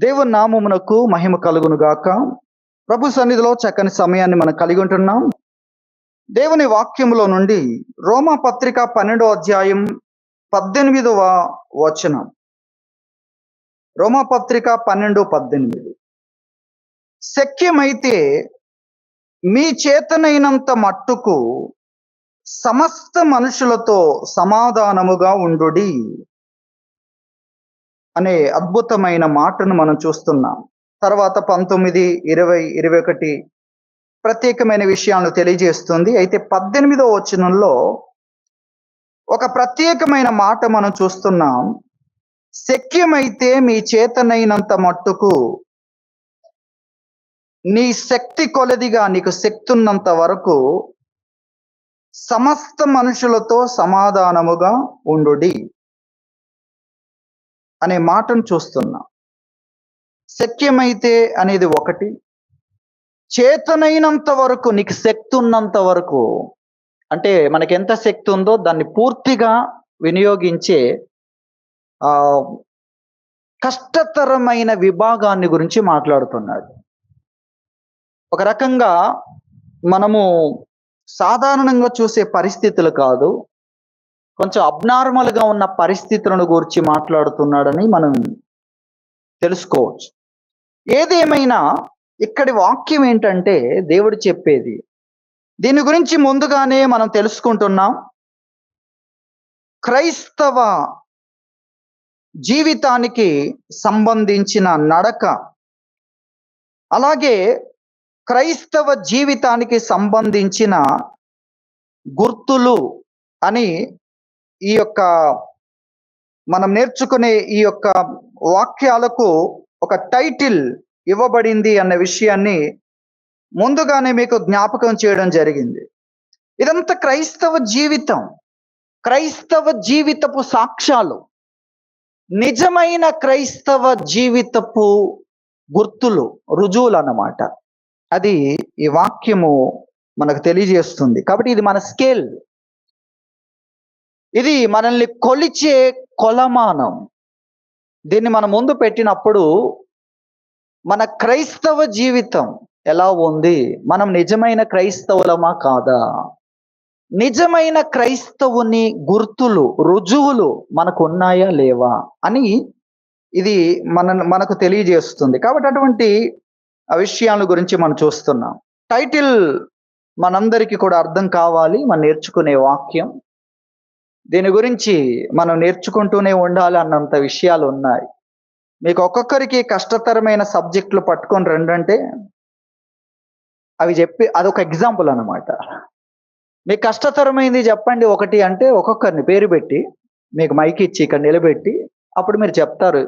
దేవుని నామమునకు మహిమ కలుగును గాక. ప్రభు సన్నిధిలో చక్కని సమయాన్ని మనం కలిగి ఉంటున్నాం. దేవుని వాక్యములో నుండి రోమా పత్రిక 12వ అధ్యాయం 18వ వచనం. రోమా పత్రిక 12:18. శక్యమైతే మీ చేతనైనంత మట్టుకు సమస్త మనుషులతో సమాధానముగా ఉండుడి అనే అద్భుతమైన మాటను మనం చూస్తున్నాం. తర్వాత 19, 20, 21 ప్రత్యేకమైన విషయాలను తెలియజేస్తుంది. అయితే 18వ వచనంలో ఒక ప్రత్యేకమైన మాట మనం చూస్తున్నాం. శక్యమైతే మీ చేతనైనంత మట్టుకు, నీ శక్తి కొలదిగా నీకు శక్తి ఉన్నంత వరకు సమస్త మనుషులతో సమాధానముగా ఉండుడి అనే మాటను చూస్తున్నాం. శక్యమైతే అనేది ఒకటి, చేతనైనంత వరకు, నీకు శక్తి ఉన్నంత వరకు, అంటే మనకి ఎంత శక్తి ఉందో దాన్ని పూర్తిగా వినియోగించే కష్టతరమైన విభాగాన్ని గురించి మాట్లాడుతున్నాడు. ఒక రకంగా మనము సాధారణంగా చూసే పరిస్థితులు కాదు, కొంచెం అబ్నార్మల్గా ఉన్న పరిస్థితులను గురించి మాట్లాడుతున్నాడని మనం తెలుసుకోవచ్చు. ఏదేమైనా ఇక్కడి వాక్యం ఏంటంటే, దేవుడు చెప్పేది దీని గురించి ముందుగానే మనం తెలుసుకుంటున్నాం. క్రైస్తవ జీవితానికి సంబంధించిన నడక, అలాగే క్రైస్తవ జీవితానికి సంబంధించిన గుర్తులు అని ఈ యొక్క మనం నేర్చుకునే ఈ యొక్క వాక్యాలకు ఒక టైటిల్ ఇవ్వబడింది అన్న విషయాన్ని ముందుగానే మీకు జ్ఞాపకం చేయడం జరిగింది. ఇదంతా క్రైస్తవ జీవితం, క్రైస్తవ జీవితపు సాక్ష్యాలు, నిజమైన క్రైస్తవ జీవితపు గుర్తులు, రుజువులు అన్నమాట. అది ఈ వాక్యము మనకు తెలియజేస్తుంది. కాబట్టి ఇది మన స్కేల్, ఇది మనల్ని కొలిచే కొలమానం. దీన్ని మన ముందు పెట్టినప్పుడు మన క్రైస్తవ జీవితం ఎలా ఉంది, మనం నిజమైన క్రైస్తవులమా కాదా, నిజమైన క్రైస్తవుని గుర్తులు, రుజువులు మనకు ఉన్నాయా లేవా అని ఇది మనకు తెలియజేస్తుంది. కాబట్టి అటువంటి విషయాల గురించి మనం చూస్తున్నాం. టైటిల్ మనందరికీ కూడా అర్థం కావాలి. మనం నేర్చుకునే వాక్యం, దీని గురించి మనం నేర్చుకుంటూనే ఉండాలి అన్నంత విషయాలు ఉన్నాయి. మీకు ఒక్కొక్కరికి కష్టతరమైన సబ్జెక్టులు పట్టుకొని రండంటే అవి చెప్పి అదొక ఎగ్జాంపుల్ అన్నమాట. మీకు కష్టతరమైంది చెప్పండి ఒకటి అంటే ఒక్కొక్కరిని పేరు పెట్టి మీకు మైక్ ఇచ్చి ఇక్కడ నిలబెట్టి అప్పుడు మీరు చెప్తారు,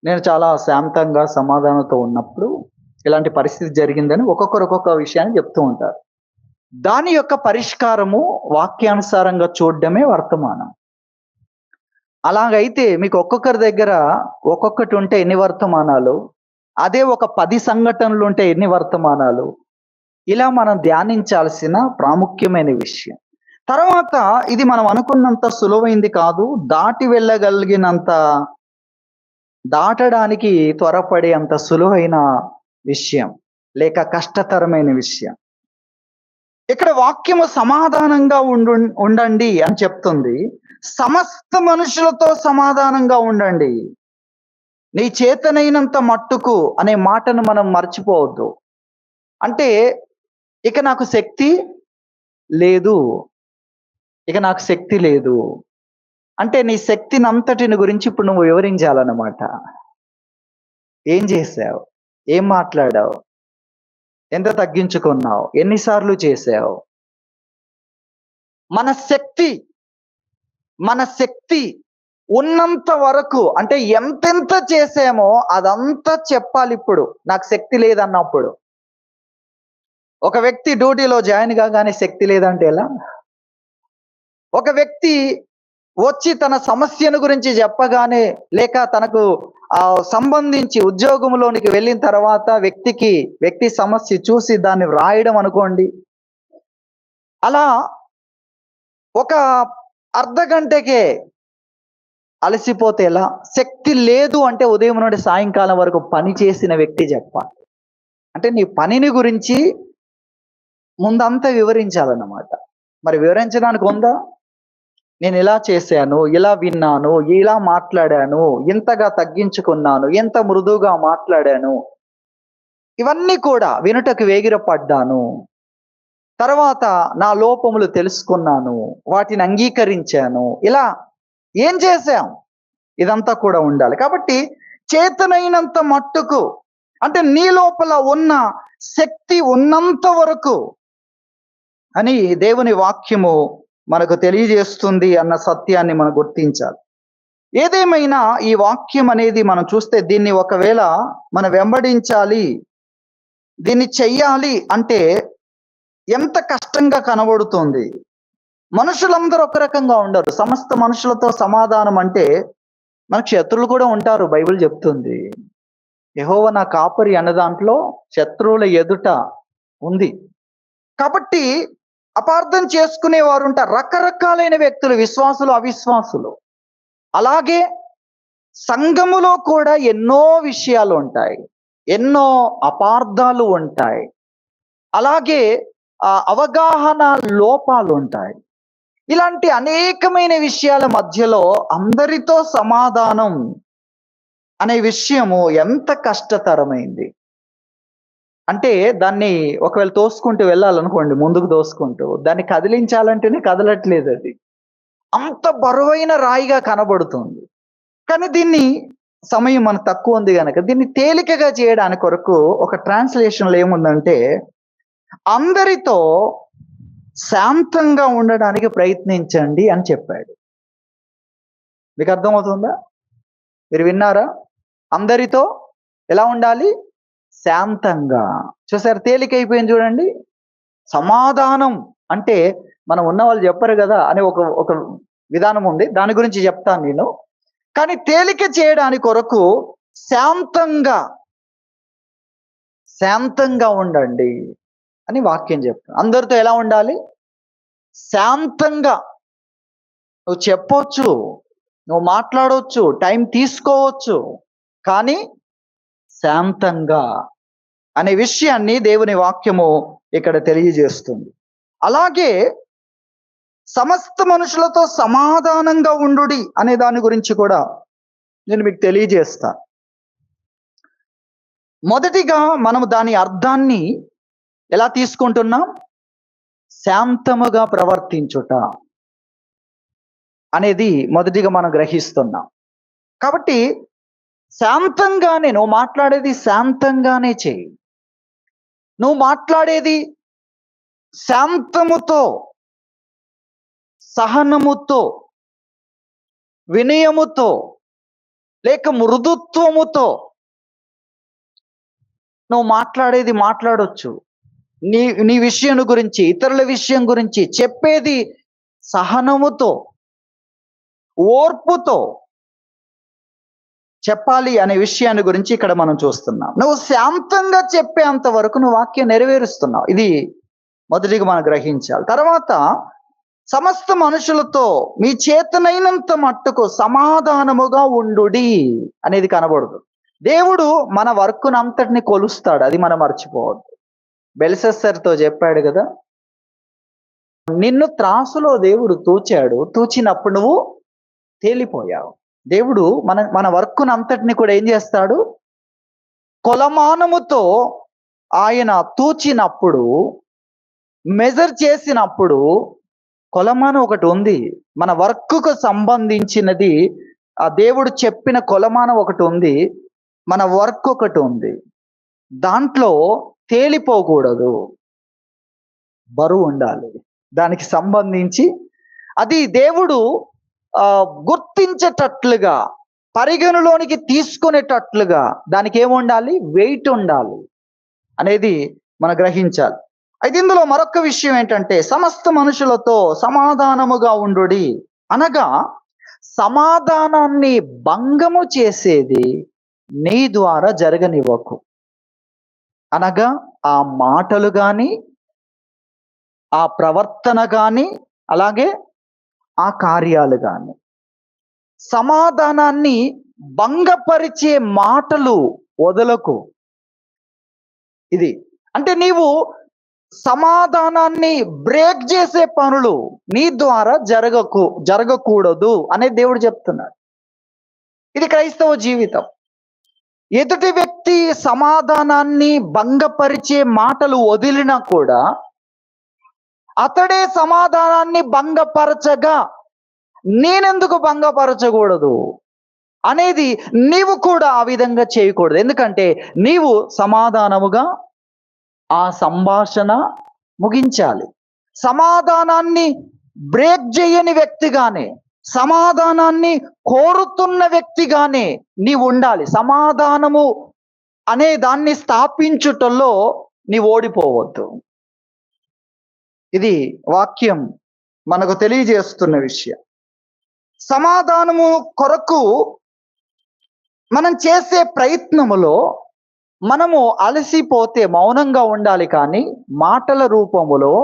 నేను చాలా శాంతంగా సమాధానంతో ఉన్నప్పుడు ఇలాంటి పరిస్థితి జరిగిందని ఒక్కొక్కరు ఒక్కొక్క విషయాన్ని చెప్తూ ఉంటారు. దాని యొక్క పరిష్కారము వాక్యానుసారంగా చూడడమే వర్తమానం. అలాగైతే మీకు ఒక్కొక్కరి దగ్గర ఒక్కొక్కటి ఉంటే ఎన్ని వర్తమానాలు, అదే ఒక 10 సంఘటనలు ఉంటే ఎన్ని వర్తమానాలు, ఇలా మనం ధ్యానించాల్సిన ప్రాముఖ్యమైన విషయం. తర్వాత ఇది మనం అనుకున్నంత సులువైంది కాదు, దాటి వెళ్ళగలిగినంత, దాటడానికి త్వరపడే అంత సులువైన విషయం లేక కష్టతరమైన విషయం. ఇక్కడ వాక్యము సమాధానంగా ఉండండి అని చెప్తుంది. సమస్త మనుషులతో సమాధానంగా ఉండండి, నీ చేతనైనంత మట్టుకు అనే మాటను మనం మర్చిపోవద్దు. అంటే ఇక నాకు శక్తి లేదు, ఇక నాకు శక్తి లేదు అంటే నీ శక్తిని అంతటిని గురించి ఇప్పుడు నువ్వు వివరించాలన్నమాట. ఏం చేసావు, ఏం మాట్లాడావు, ఎంత తగ్గించుకున్నావు, ఎన్నిసార్లు చేసావు. మన శక్తి ఉన్నంత వరకు, అంటే ఎంతెంత చేసామో అదంతా చెప్పాలి. ఇప్పుడు నాకు శక్తి లేదన్నప్పుడు ఒక వ్యక్తి డ్యూటీలో జాయిన్ కాగానే శక్తి లేదంటే ఎలా? ఒక వ్యక్తి వచ్చి తన సమస్యను గురించి చెప్పగానే, లేక తనకు సంబంధించి ఉద్యోగంలోనికి వెళ్ళిన తర్వాత వ్యక్తి సమస్య చూసి దాన్ని వ్రాయడం అనుకోండి, అలా ఒక అర్ధ గంటకే అలసిపోతే ఎలా? శక్తి లేదు అంటే ఉదయం నుండి సాయంకాలం వరకు పని చేసిన వ్యక్తి చెప్పాలి. అంటే నీ పనిని గురించి ముందంతా వివరించాలన్నమాట. మరి వివరించడానికి ఉందా? నేను ఇలా చేశాను, ఇలా విన్నాను, ఇలా మాట్లాడాను, ఇంతగా తగ్గించుకున్నాను, ఎంత మృదువుగా మాట్లాడాను. ఇవన్నీ కూడా వినుటకు వేగిరపడ్డాను. తర్వాత నా లోపములు తెలుసుకున్నాను, వాటిని అంగీకరించాను. ఇలా ఏం చేశాం? ఇదంతా కూడా ఉండాలి. కాబట్టి చేతనైనంత మట్టుకు, అంటే నీ లోపల ఉన్న శక్తి ఉన్నంత వరకు అని దేవుని వాక్యము మనకు తెలియజేస్తుంది అన్న సత్యాన్ని మనం గుర్తించాలి. ఏదేమైనా ఈ వాక్యం అనేది మనం చూస్తే దీన్ని ఒకవేళ మనం వెంబడించాలి, దీన్ని చెయ్యాలి అంటే ఎంత కష్టంగా కనబడుతుంది. మనుషులందరూ ఒక రకంగా ఉండరు. సమస్త మనుషులతో సమాధానం అంటే మనకు శత్రువులు కూడా ఉంటారు. బైబిల్ చెప్తుంది, యెహోవా నా కాపరి అన్న దాంట్లో శత్రువుల ఎదుట ఉంది. కాబట్టి అపార్థం చేసుకునే వారు ఉంటారు. రకరకాలైన వ్యక్తులు, విశ్వాసులు, అవిశ్వాసులు. అలాగే సంఘములో కూడా ఎన్నో విషయాలు ఉంటాయి, ఎన్నో అపార్థాలు ఉంటాయి, అలాగే అవగాహన లోపాలు ఉంటాయి. ఇలాంటి అనేకమైన విషయాల మధ్యలో అందరితో సమాధానం అనే విషయము ఎంత కష్టతరమైంది. అంటే దాన్ని ఒకవేళ తోసుకుంటూ వెళ్ళాలనుకోండి, ముందుకు తోసుకుంటూ, దాన్ని కదిలించాలంటేనే కదలట్లేదు. అది అంత బరువైన రాయిగా కనబడుతుంది. కానీ దీన్ని సమయం మనకు తక్కువ ఉంది కనుక దీన్ని తేలికగా చేయడానికి కొరకు ఒక ట్రాన్స్లేషన్లో ఏముందంటే, అందరితో శాంతంగా ఉండడానికి ప్రయత్నించండి అని చెప్పాడు. మీకు అర్థమవుతుందా? మీరు విన్నారా? అందరితో ఎలా ఉండాలి? శాంతంగా. చూసారు, తేలికైపోయింది చూడండి. సమాధానం అంటే మనం ఉన్న వాళ్ళు చెప్పరు కదా అని ఒక విధానం ఉంది, దాని గురించి చెప్తాను నేను. కానీ తేలిక చేయడానికి కొరకు శాంతంగా ఉండండి అని వాక్యం చెప్తాను. అందరితో ఎలా ఉండాలి? శాంతంగా. నువ్వు చెప్పొచ్చు, నువ్వు మాట్లాడవచ్చు, టైం తీసుకోవచ్చు, కానీ శాంతంగా అనే విషయాన్ని దేవుని వాక్యము ఇక్కడ తెలియజేస్తుంది. అలాగే సమస్త మనుషులతో సమాధానంగా ఉండుడి అనే దాని గురించి కూడా నేను మీకు తెలియజేస్తా. మొదటిగా మనము దాని అర్థాన్ని ఎలా తీసుకుంటున్నాం? శాంతముగా ప్రవర్తించుట అనేది మొదటిగా మనం గ్రహిస్తున్నాం. కాబట్టి శాంతంగానే నువ్వు మాట్లాడేది శాంతంగానే చేయి. నువ్వు మాట్లాడేది శాంతముతో, సహనముతో, వినయముతో, లేక మృదుత్వముతో నువ్వు మాట్లాడేది మాట్లాడొచ్చు. నీ విషయం గురించి, ఇతరుల విషయం గురించి చెప్పేది సహనముతో, ఓర్పుతో చెప్పాలి అనే విషయాన్ని గురించి ఇక్కడ మనం చూస్తున్నాం. నువ్వు శాంతంగా చెప్పేంత వరకు నువ్వు వాక్యం నెరవేరుస్తున్నావు. ఇది మొదటిగా మనం గ్రహించాలి. తర్వాత సమస్త మనుషులతో మీ చేతనైనంత మట్టుకు సమాధానముగా ఉండుడి అనేది కనబడదు. దేవుడు మన వర్క్ను అంతటిని కొలుస్తాడు, అది మనం మర్చిపోవద్దు. బెల్షస్సర్తో చెప్పాడు కదా, నిన్ను త్రాసులో దేవుడు తూచినప్పుడు నువ్వు తేలిపోయావు. దేవుడు మన వర్క్ను అంతటిని కూడా ఏం చేస్తాడు? కొలమానముతో ఆయన తూచినప్పుడు, మెజర్ చేసినప్పుడు, కొలమానం ఒకటి ఉంది. మన వర్క్కు సంబంధించినది ఆ దేవుడు చెప్పిన కొలమానం ఒకటి ఉంది, మన వర్క్ ఒకటి ఉంది. దాంట్లో తేలిపోకూడదు, బరువు ఉండాలి దానికి సంబంధించి. అది దేవుడు గుర్తించేటట్లుగా, పరిగణలోనికి తీసుకునేటట్లుగా దానికి ఏముండాలి? వెయిట్ ఉండాలి అనేది మనం గ్రహించాలి. అయితే ఇందులో మరొక విషయం ఏంటంటే, సమస్త మనుషులతో సమాధానముగా ఉండుడి అనగా, సమాధానాన్ని భంగము చేసేది నీ ద్వారా జరగనివ్వకు. అనగా ఆ మాటలు కానీ, ఆ ప్రవర్తన కానీ, అలాగే ఆ కార్యాలు కానీ సమాధానాన్ని భంగపరిచే మాటలు వదలకు. ఇది అంటే నీవు సమాధానాన్ని బ్రేక్ చేసే పనులు నీ ద్వారా జరగకూడదు అనే దేవుడు చెప్తున్నాడు. ఇది క్రైస్తవ జీవితం. ఎదుటి వ్యక్తి సమాధానాన్ని భంగపరిచే మాటలు వదిలినా కూడా అతడే సమాధానాన్ని భంగపరచగా నేనెందుకు భంగపరచకూడదు అనేది నీవు కూడా ఆ విధంగా చేయకూడదు. ఎందుకంటే నీవు సమాధానముగా ఆ సంభాషణ ముగించాలి. సమాధానాన్ని బ్రేక్ చేయని వ్యక్తిగానే, సమాధానాన్ని కోరుతున్న వ్యక్తిగానే నీవు ఉండాలి. సమాధానము అనే దాన్ని స్థాపించుటలో నీవు ఓడిపోవద్దు. ఇది వాక్యం మనకు తెలియజేస్తున్న విషయం. సమాధానము కొరకు మనం చేసే ప్రయత్నములో మనము అలసిపోతే మౌనంగా ఉండాలి, కానీ మాటల రూపములో,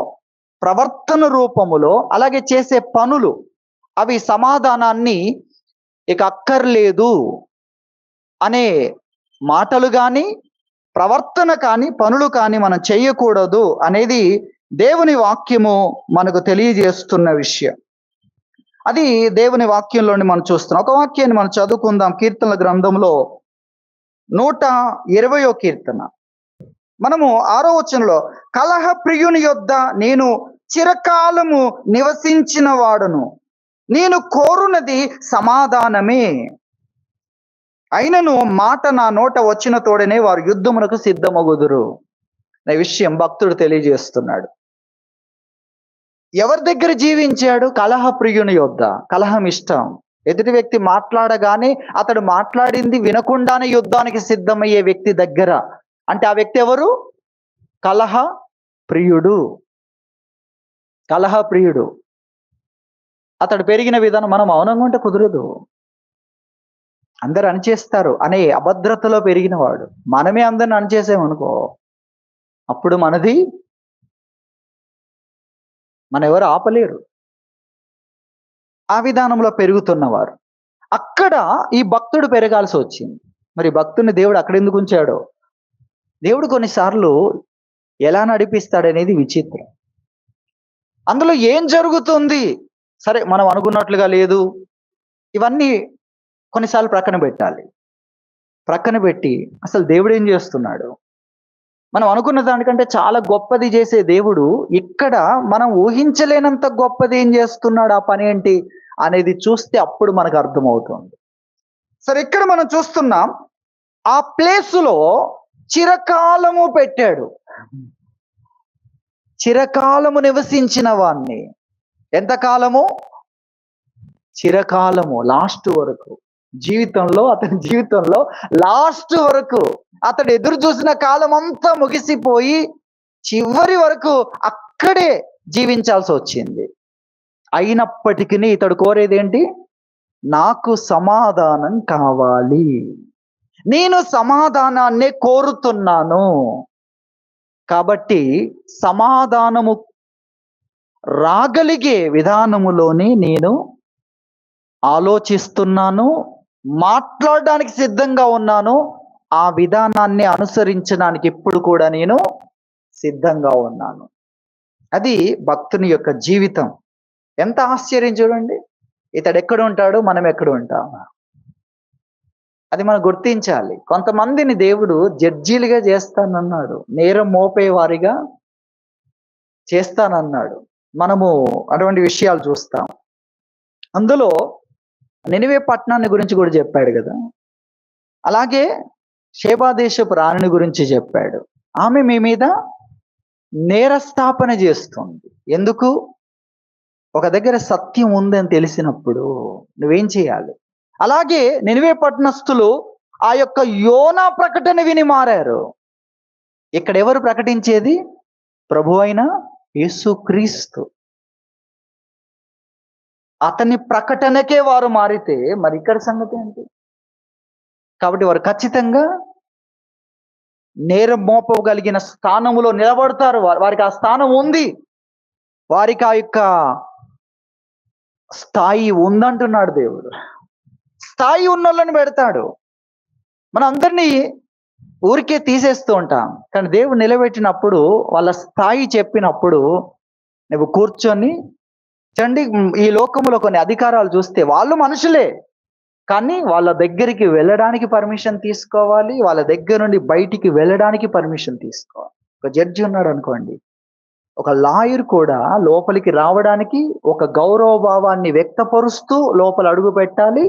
ప్రవర్తన రూపములో, అలాగే చేసే పనులు అవి సమాధానాన్ని ఇక అక్కర్లేదు అనే మాటలు కానీ, ప్రవర్తన కానీ, పనులు కానీ మనం చేయకూడదు అనేది దేవుని వాక్యము మనకు తెలియజేస్తున్న విషయం. అది దేవుని వాక్యంలోని మనం చూస్తున్నాం. ఒక వాక్యాన్ని మనం చదువుకుందాం. కీర్తనల గ్రంథంలో 120వ కీర్తన మనము 6వ వచనంలో, కలహ ప్రియుని యొద్ద నేను చిరకాలము నివసించిన వాడును, నేను కోరునది సమాధానమే, అయినను మాట నా నోట వచ్చిన తోడనే వారు యుద్ధమునకు సిద్ధమగుదురు అనే విషయం భక్తుడు తెలియజేస్తున్నాడు. ఎవరి దగ్గర జీవించాడు? కలహ ప్రియుని యొద్ద. కలహం ఇష్టం. ఎదుటి వ్యక్తి మాట్లాడగానే అతడు మాట్లాడింది వినకుండానే యుద్ధానికి సిద్ధమయ్యే వ్యక్తి దగ్గర. అంటే ఆ వ్యక్తి ఎవరు? కలహ ప్రియుడు. కలహ ప్రియుడు. అతడు పెరిగిన విధానం మనం మౌనంగా ఉంటే కుదరదు. అందరు అణచేస్తారు అనే అభద్రతలో పెరిగిన వాడు. మనమే అందరిని అణచేసామనుకో, అప్పుడు మన ఎవరు ఆపలేరు. ఆ విధానంలో పెరుగుతున్నవారు. అక్కడ ఈ భక్తుడు పెరగాల్సి వచ్చింది. మరి భక్తుని దేవుడు అక్కడ ఎందుకు ఉంచాడో, దేవుడు కొన్నిసార్లు ఎలా నడిపిస్తాడనేది విచిత్రం. అందులో ఏం జరుగుతుంది, సరే మనం అనుకున్నట్లుగా లేదు, ఇవన్నీ కొన్నిసార్లు ప్రక్కన పెట్టాలి. ప్రక్కన పెట్టి అసలు దేవుడు ఏం చేస్తున్నాడు, మనం అనుకున్న దానికంటే చాలా గొప్పది చేసే దేవుడు ఇక్కడ మనం ఊహించలేనంత గొప్పది ఏం చేస్తున్నాడు, ఆ పని ఏంటి అనేది చూస్తే అప్పుడు మనకు అర్థమవుతుంది. సరే, ఇక్కడ మనం చూస్తున్నాం ఆ ప్లేసులో చిరకాలము పెట్టాడు. చిరకాలము నివసించిన వాణ్ణి. ఎంతకాలము? చిరకాలము, లాస్ట్ వరకు. అతని జీవితంలో లాస్ట్ వరకు అతడు ఎదురు చూసిన కాలం అంతా ముగిసిపోయి చివరి వరకు అక్కడే జీవించాల్సి వచ్చింది. అయినప్పటికీ ఇతడు కోరేది ఏంటి? నాకు సమాధానం కావాలి, నేను సమాధానాన్నే కోరుతున్నాను. కాబట్టి సమాధానము రాగలిగే విధానములోనే నేను ఆలోచిస్తున్నాను, మాట్లాడడానికి సిద్ధంగా ఉన్నాను. ఆ విధానాన్ని అనుసరించడానికి ఇప్పుడు కూడా నేను సిద్ధంగా ఉన్నాను. అది భక్తుని యొక్క జీవితం. ఎంత ఆశ్చర్యం చూడండి. ఇతడు ఎక్కడ ఉంటాడు, మనం ఎక్కడ ఉంటాం, అది మనం గుర్తించాలి. కొంతమందిని దేవుడు జడ్జీలుగా చేస్తానన్నాడు, నేరం మోపే వారిగా చేస్తానన్నాడు. మనము అటువంటి విషయాలు చూస్తాం. అందులో నినివే పట్టణాన్ని గురించి కూడా చెప్పాడు కదా. అలాగే షేబా దేశపు రాణిని గురించి చెప్పాడు. ఆమె మీ మీద నేరస్థాపన చేస్తుంది. ఎందుకు? ఒక దగ్గర సత్యం ఉందని తెలిసినప్పుడు నువ్వేం చేయాలి? అలాగే నినివే పట్టణస్థులు ఆ యొక్క యోనా ప్రకటన విని మారారు. ఇక్కడ ఎవరు ప్రకటించేది? ప్రభు అయిన యేసుక్రీస్తు. అతని ప్రకటనకే వారు మారితే మరి ఇక్కడ సంగతి ఏంటి? కాబట్టి వారు ఖచ్చితంగా నేరం మోపగలిగిన స్థానములో నిలబడతారు. వారికి ఆ స్థానం ఉంది, వారికి ఆ యొక్క స్థాయి ఉందంటున్నాడు దేవుడు. స్థాయి ఉన్నోళ్ళని పెడతాడు. మనం అందరినీ ఊరికే తీసేస్తూ ఉంటాం. కానీ దేవుడు నిలబెట్టినప్పుడు, వాళ్ళ స్థాయి చెప్పినప్పుడు నువ్వు కూర్చొని చండి. ఈ లోకంలో కొన్ని అధికారాలు చూస్తే వాళ్ళు మనుషులే, కానీ వాళ్ళ దగ్గరికి వెళ్ళడానికి పర్మిషన్ తీసుకోవాలి. వాళ్ళ దగ్గర నుండి బయటికి వెళ్ళడానికి పర్మిషన్ తీసుకోవాలి. ఒక జడ్జి ఉన్నాడు అనుకోండి, ఒక లాయర్ కూడా లోపలికి రావడానికి ఒక గౌరవ భావాన్ని వ్యక్తపరుస్తూ లోపల అడుగు పెట్టాలి.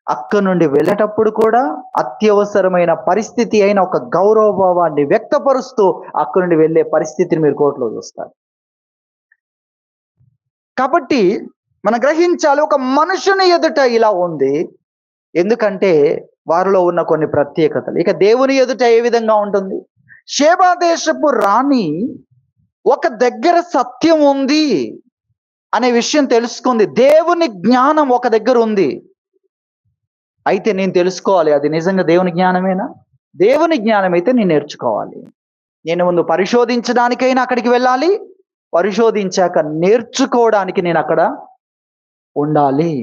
అక్కడి నుండి వెళ్ళేటప్పుడు కూడా అత్యవసరమైన పరిస్థితి అయిన ఒక గౌరవ భావాన్ని వ్యక్తపరుస్తూ అక్కడి నుండి వెళ్ళే పరిస్థితిని మీరు కోర్టులో చూస్తారు. కాబట్టి మనం గ్రహించాలి, ఒక మనుషుని ఎదుట ఇలా ఉంది, ఎందుకంటే వారిలో ఉన్న కొన్ని ప్రత్యేకతలు. ఇక దేవుని ఎదుట ఏ విధంగా ఉంటుంది? షేబా దేశపు రాణి ఒక దగ్గర సత్యం ఉంది అనే విషయం తెలుసుకుంది. దేవుని జ్ఞానం ఒక దగ్గర ఉంది. అయితే నేను తెలుసుకోవాలి, అది నిజంగా దేవుని జ్ఞానమేనా? దేవుని జ్ఞానం అయితే నేను నేర్చుకోవాలి. నేను ముందు పరిశోధించడానికైనా అక్కడికి వెళ్ళాలి, పరిశోధించాక నేర్చుకోవడానికి నేను అక్కడ ఉండాలి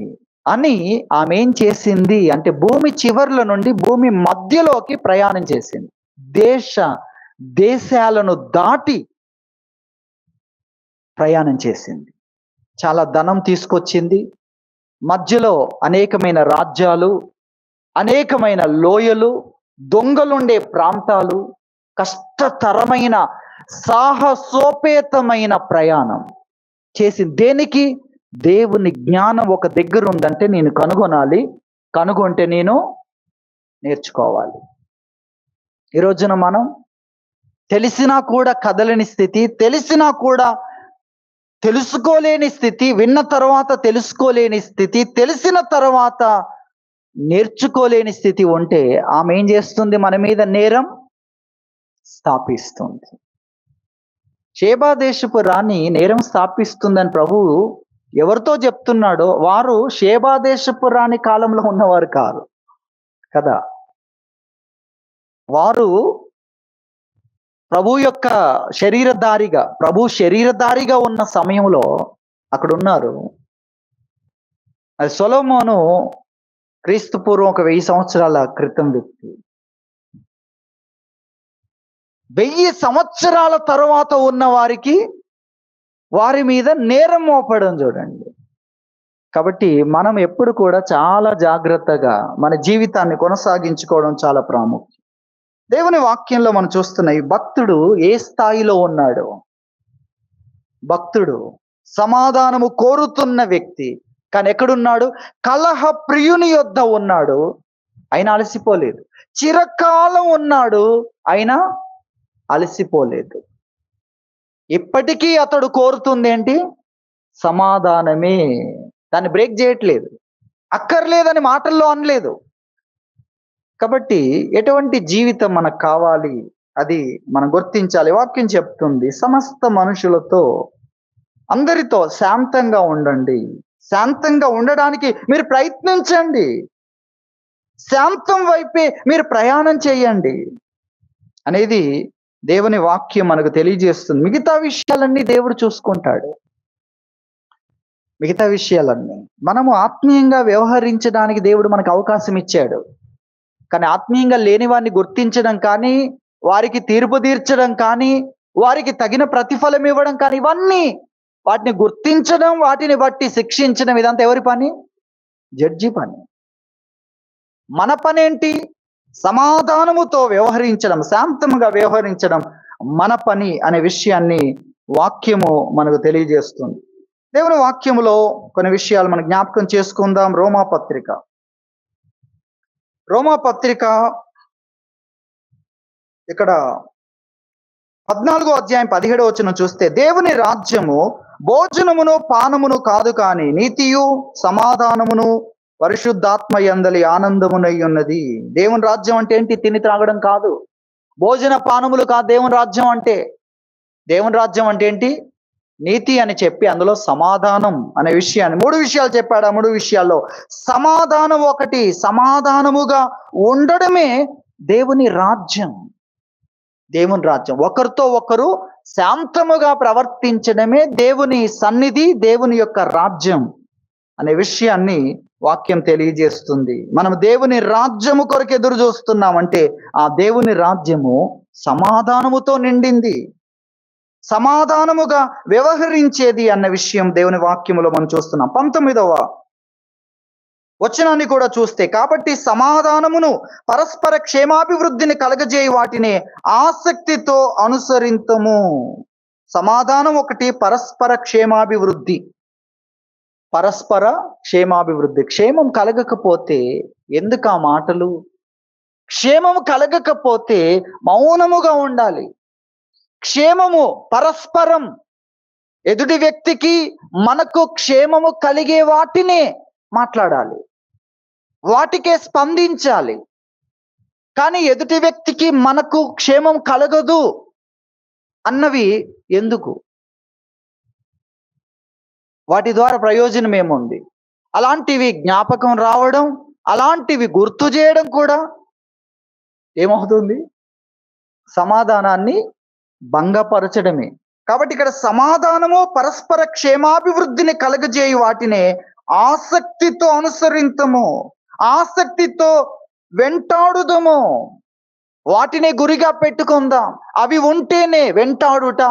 అని ఆమె ఏం చేసింది అంటే, భూమి చివర్ల నుండి భూమి మధ్యలోకి ప్రయాణం చేసింది. దేశాలను దాటి ప్రయాణం చేసింది. చాలా ధనం తీసుకొచ్చింది. మధ్యలో అనేకమైన రాజ్యాలు, అనేకమైన లోయలు, దొంగలుండే ప్రాంతాలు, కష్టతరమైన సాహసోపేతమైన ప్రయాణం చేసింది. దేనికి? దేవుని జ్ఞానం ఒక దగ్గర ఉందంటే నేను కనుగొనాలి, కనుగొంటే నేను నేర్చుకోవాలి. ఈ రోజున మనం తెలిసినా కూడా కదలని స్థితి, తెలిసినా కూడా తెలుసుకోలేని స్థితి, విన్న తర్వాత తెలుసుకోలేని స్థితి, తెలిసిన తర్వాత నేర్చుకోలేని స్థితి ఉంటే ఆమె ఏం చేస్తుంది? మన మీద నేరం స్థాపిస్తుంది. షేబా దేశపు రాణి నేరం స్థాపిస్తుందని ప్రభువు ఎవరితో చెప్తున్నాడో వారు షేబా దేశపు రాణి కాలంలో ఉన్నవారు కాదు కదా. వారు ప్రభు యొక్క శరీరధారిగా ఉన్న సమయంలో అక్కడ ఉన్నారు. అది సొలొమోను క్రీస్తు పూర్వం ఒక 1000 సంవత్సరాల క్రితం వ్యక్తి. 1000 సంవత్సరాల తరువాత ఉన్న వారి మీద నేరం మోపడం చూడండి. కాబట్టి మనం ఎప్పుడు కూడా చాలా జాగ్రత్తగా మన జీవితాన్ని కొనసాగించుకోవడం చాలా ప్రాముఖ్యం. దేవుని వాక్యంలో మనం చూస్తున్న ఈ భక్తుడు ఏ స్థాయిలో ఉన్నాడు? భక్తుడు సమాధానము కోరుతున్న వ్యక్తి, కానీ ఎక్కడున్నాడు? కలహ ప్రియుని యొద్ద ఉన్నాడు, అయినా అలసిపోలేదు. చిరకాలం ఉన్నాడు, అయినా అలసిపోలేదు. ఇప్పటికీ అతడు కోరుతుంది ఏంటి? సమాధానమే. దాన్ని బ్రేక్ చేయట్లేదు. అక్కర్లేదని మాటల్లో అనలేదు. కాబట్టి ఎటువంటి జీవితం మనకు కావాలి అది మనం గుర్తించాలి. వాక్యం చెప్తుంది, సమస్త మనుషులతో, అందరితో శాంతంగా ఉండండి. శాంతంగా ఉండడానికి మీరు ప్రయత్నించండి. శాంతం వైపే మీరు ప్రయాణం చేయండి అనేది దేవుని వాక్యం మనకు తెలియజేస్తుంది. మిగతా విషయాలన్నీ దేవుడు చూసుకుంటాడు. మిగతా విషయాలన్నీ మనము ఆత్మీయంగా వ్యవహరించడానికి దేవుడు మనకు అవకాశం ఇచ్చాడు. కానీ ఆత్మీయంగా లేని వారిని గుర్తించడం కానీ, వారికి తీర్పు తీర్చడం కానీ, వారికి తగిన ప్రతిఫలం ఇవ్వడం కానీ, ఇవన్నీ వాటిని గుర్తించడం, వాటిని బట్టి శిక్షించడం, ఇదంతా ఎవరి పని? జడ్జి పని. మన పని ఏంటి? సమాధానముతో వ్యవహరించడం, శాంతముగా వ్యవహరించడం మన పని అనే విషయాన్ని వాక్యము మనకు తెలియజేస్తుంది. దేవుని వాక్యములో కొన్ని విషయాలు మనం జ్ఞాపకం చేసుకుందాం. రోమాపత్రిక ఇక్కడ 14వ అధ్యాయం 17వ వచనం చూస్తే, దేవుని రాజ్యము భోజనమును పానమును కాదు, కానీ నీతియు సమాధానమును పరిశుద్ధాత్మ యందలి ఆనందమునై ఉన్నది. దేవుని రాజ్యం అంటే ఏంటి? తిని త్రాగడం కాదు, భోజన పానములు కాదు. దేవుని రాజ్యం అంటే ఏంటి? నీతి అని చెప్పి అందులో సమాధానం అనే విషయాన్ని 3 విషయాలు చెప్పాడు. ఆ 3 విషయాల్లో సమాధానం ఒకటి. సమాధానముగా ఉండడమే దేవుని రాజ్యం. ఒకరితో ఒకరు శాంతముగా ప్రవర్తించడమే దేవుని సన్నిధి, దేవుని యొక్క రాజ్యం అనే విషయాన్ని వాక్యం తెలియజేస్తుంది. మనం దేవుని రాజ్యము కొరకు ఎదురు చూస్తున్నామంటే ఆ దేవుని రాజ్యము సమాధానముతో నిండింది, సమాధానముగా వ్యవహరించేది అన్న విషయం దేవుని వాక్యములో మనం చూస్తున్నాం. 19వ వచనాన్ని కూడా చూస్తే, కాబట్టి సమాధానమును పరస్పర క్షేమాభివృద్ధిని కలగజేయి వాటిని ఆసక్తితో అనుసరింతము. సమాధానం ఒకటి, పరస్పర క్షేమాభివృద్ధి. పరస్పర క్షేమాభివృద్ధి. క్షేమం కలగకపోతే ఎందుకు ఆ మాటలు? క్షేమం కలగకపోతే మౌనముగా ఉండాలి. క్షేమము పరస్పరం, ఎదుటి వ్యక్తికి మనకు క్షేమము కలిగే వాటినే మాట్లాడాలి, వాటికే స్పందించాలి. కానీ ఎదుటి వ్యక్తికి మనకు క్షేమం కలగదు అన్నవి ఎందుకు? వాటి ద్వారా ప్రయోజనం ఏముంది? అలాంటివి జ్ఞాపకం రావడం, అలాంటివి గుర్తు చేయడం కూడా ఏమవుతుంది? సమాధానాన్ని భంగపరచడమే. కాబట్టి ఇక్కడ సమాధానము పరస్పర క్షేమాభివృద్ధిని కలగజేయి వాటినే ఆసక్తితో అనుసరింతము, ఆసక్తితో వెంటాడుదము. వాటిని గురిగా పెట్టుకుందాం. అవి ఉంటేనే వెంటాడుట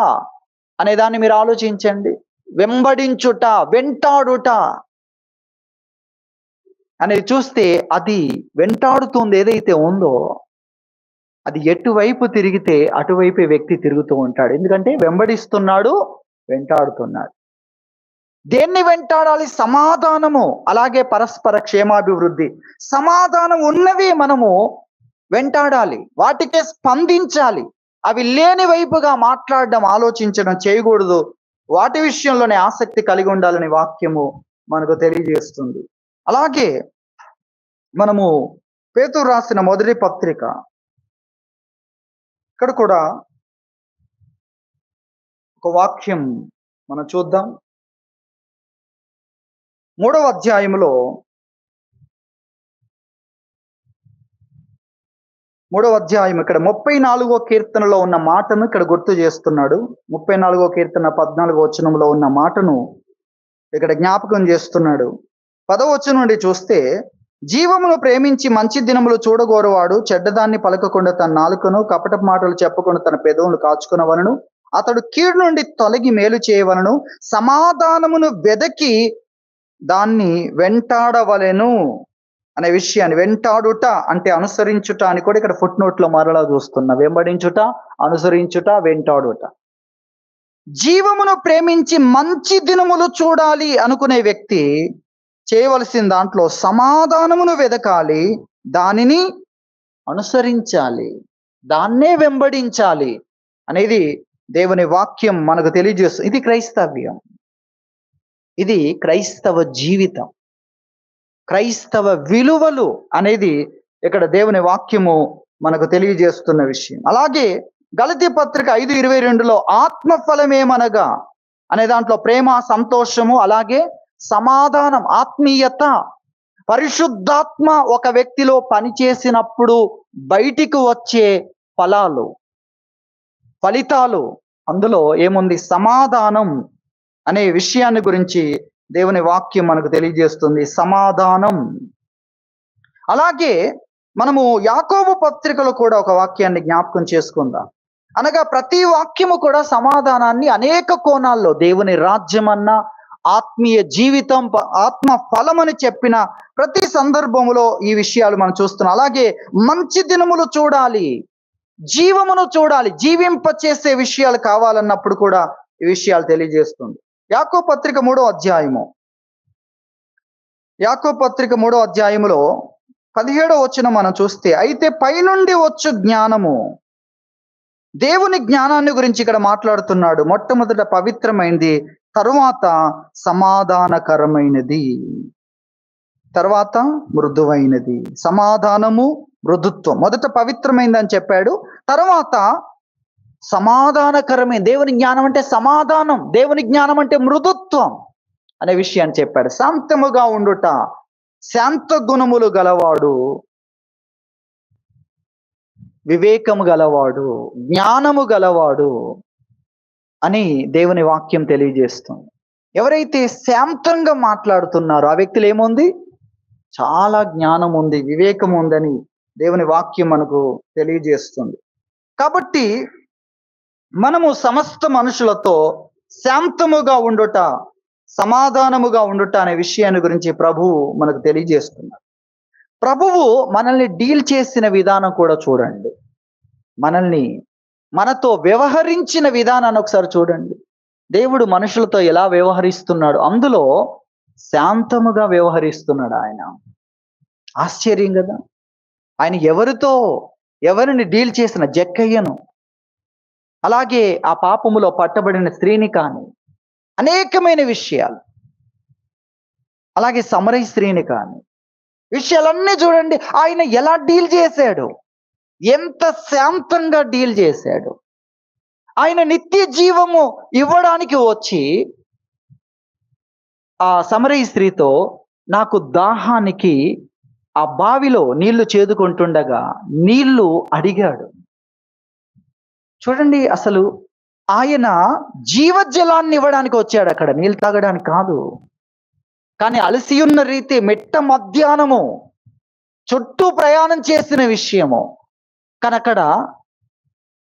అనే దాన్ని మీరు ఆలోచించండి. వెంబడించుట, వెంటాడుట అనేది చూస్తే అది వెంటాడుతుంది ఏదైతే ఉందో అది ఎటువైపు తిరిగితే అటువైపే వ్యక్తి తిరుగుతూ ఉంటాడు. ఎందుకంటే వెంబడిస్తున్నాడు, వెంటాడుతున్నాడు. దేన్ని వెంటాడాలి? సమాధానము, అలాగే పరస్పర క్షేమాభివృద్ధి. సమాధానం ఉన్నవి మనము వెంటాడాలి, వాటికే స్పందించాలి. అవి లేని వైపుగా మాట్లాడడం, ఆలోచించడం చేయకూడదు. వాటి విషయంలోనే ఆసక్తి కలిగి ఉండాలని వాక్యము మనకు తెలియజేస్తుంది. అలాగే మనము పేతురు రాసిన మొదటి పత్రిక, ఇక్కడ కూడా ఒక వాక్యం మనం చూద్దాం. 3వ అధ్యాయములో 3వ అధ్యాయం ఇక్కడ 34వ కీర్తనలో ఉన్న మాటను ఇక్కడ గుర్తు చేస్తున్నాడు. 34వ కీర్తన 14వ వచనంలో ఉన్న మాటను ఇక్కడ జ్ఞాపకం చేస్తున్నాడు. 10వ వచనం నుండి చూస్తే, జీవమును ప్రేమించి మంచి దినములు చూడగోరువాడు చెడ్డదాన్ని పలకకుండా తన నాలుకను, కపట మాటలు చెప్పకుండా తన పెదవులను కాచుకునవలను. అతడు కీడు నుండి తొలగి మేలు చేయవలను. సమాధానమును వెదకి దాన్ని వెంటాడవలెను అనే విషయాన్ని, వెంటాడుట అంటే అనుసరించుట అని కూడా ఇక్కడ ఫుట్ నోట్ లో మరలా చూస్తున్నా. వెంబడించుట, అనుసరించుట, వెంటాడుట. జీవమును ప్రేమించి మంచి దినములు చూడాలి అనుకునే వ్యక్తి చేయవలసిన దాంట్లో సమాధానమును వెదకాలి, దానిని అనుసరించాలి, దాన్నే వెంబడించాలి అనేది దేవుని వాక్యం మనకు తెలియజేస్తుంది. ఇది క్రైస్తవ్యం, ఇది క్రైస్తవ జీవితం, క్రైస్తవ విలువలు అనేది ఇక్కడ దేవుని వాక్యము మనకు తెలియజేస్తున్న విషయం. అలాగే గలతీ పత్రిక 5:22లో ఆత్మఫలమేమనగా అనే దాంట్లో ప్రేమ, సంతోషము, అలాగే సమాధానం, ఆత్మీయత, పరిశుద్ధాత్మ ఒక వ్యక్తిలో పనిచేసినప్పుడు బయటికి వచ్చే ఫలితాలు అందులో ఏముంది? సమాధానం అనే విషయాన్ని గురించి దేవుని వాక్యం మనకు తెలియజేస్తుంది. సమాధానం. అలాగే మనము యాకోబు పత్రికలో కూడా ఒక వాక్యాన్ని జ్ఞాపకం చేసుకుందాం. అనగా ప్రతి వాక్యము కూడా సమాధానాన్ని అనేక కోణాల్లో, దేవుని రాజ్యం అన్న, ఆత్మీయ జీవితం, ఆత్మ ఫలమని చెప్పిన ప్రతి సందర్భములో ఈ విషయాలు మనం చూస్తున్నాం. అలాగే మంచి దినములు చూడాలి, జీవమును చూడాలి, జీవింప చేసే విషయాలు కావాలన్నప్పుడు కూడా ఈ విషయాలు తెలియజేస్తుంది. యాకోబు పత్రిక 3వ అధ్యాయము, యాకోబు పత్రిక 3వ అధ్యాయములో 17వ వచనం మనం చూస్తే, అయితే పైనుండి వచ్చు జ్ఞానము, దేవుని జ్ఞానాన్ని గురించి ఇక్కడ మాట్లాడుతున్నాడు. మొట్టమొదట పవిత్రమైనది, తరువాత సమాధానకరమైనది, తర్వాత మృదువైనది. సమాధానము, మృదుత్వం. మొదట పవిత్రమైనది అని చెప్పాడు, తర్వాత సమాధానకరమైన. దేవుని జ్ఞానం అంటే సమాధానం, దేవుని జ్ఞానం అంటే మృదుత్వం అనే విషయాన్ని చెప్పాడు. శాంతముగా ఉండుట, శాంత గుణములు గలవాడు, వివేకము గలవాడు, జ్ఞానము గలవాడు అని దేవుని వాక్యం తెలియజేస్తుంది. ఎవరైతే శాంతంగా మాట్లాడుతున్నారో ఆ వ్యక్తులు ఏముంది? చాలా జ్ఞానం ఉంది, వివేకం ఉందని దేవుని వాక్యం మనకు తెలియజేస్తుంది. కాబట్టి మనము సమస్త మనుషులతో శాంతముగా ఉండుట, సమాధానముగా ఉండుట అనే విషయాన్ని గురించి ప్రభువు మనకు తెలియజేస్తున్నారు. ప్రభువు మనల్ని డీల్ చేసిన విధానం కూడా చూడండి. మనతో వ్యవహరించిన విధానాన్ని ఒకసారి చూడండి. దేవుడు మనుషులతో ఎలా వ్యవహరిస్తున్నాడు, అందులో శాంతముగా వ్యవహరిస్తున్నాడు ఆయన. ఆశ్చర్యం కదా. ఆయన ఎవరిని డీల్ చేసిన జక్కయ్యను, అలాగే ఆ పాపములో పట్టబడిన స్త్రీని కానీ, అనేకమైన విషయాలు, అలాగే సమరయ స్త్రీని కానీ, విషయాలన్నీ చూడండి ఆయన ఎలా డీల్ చేశాడు, ఎంత శాంతంగా డీల్ చేశాడు. ఆయన నిత్య జీవము ఇవ్వడానికి వచ్చి ఆ సమరయ స్త్రీతో, నాకు దాహానికి ఆ బావిలో నీళ్లు చేదుకుంటుండగా నీళ్లు అడిగాడు. చూడండి, అసలు ఆయన జీవజలాన్ని ఇవ్వడానికి వచ్చాడు, అక్కడ నీళ్ళు తాగడానికి కాదు. కానీ అలసి ఉన్న రీతి మెట్ట మధ్యాహ్నము చుట్టూ ప్రయాణం చేసిన విషయము, కానీ అక్కడ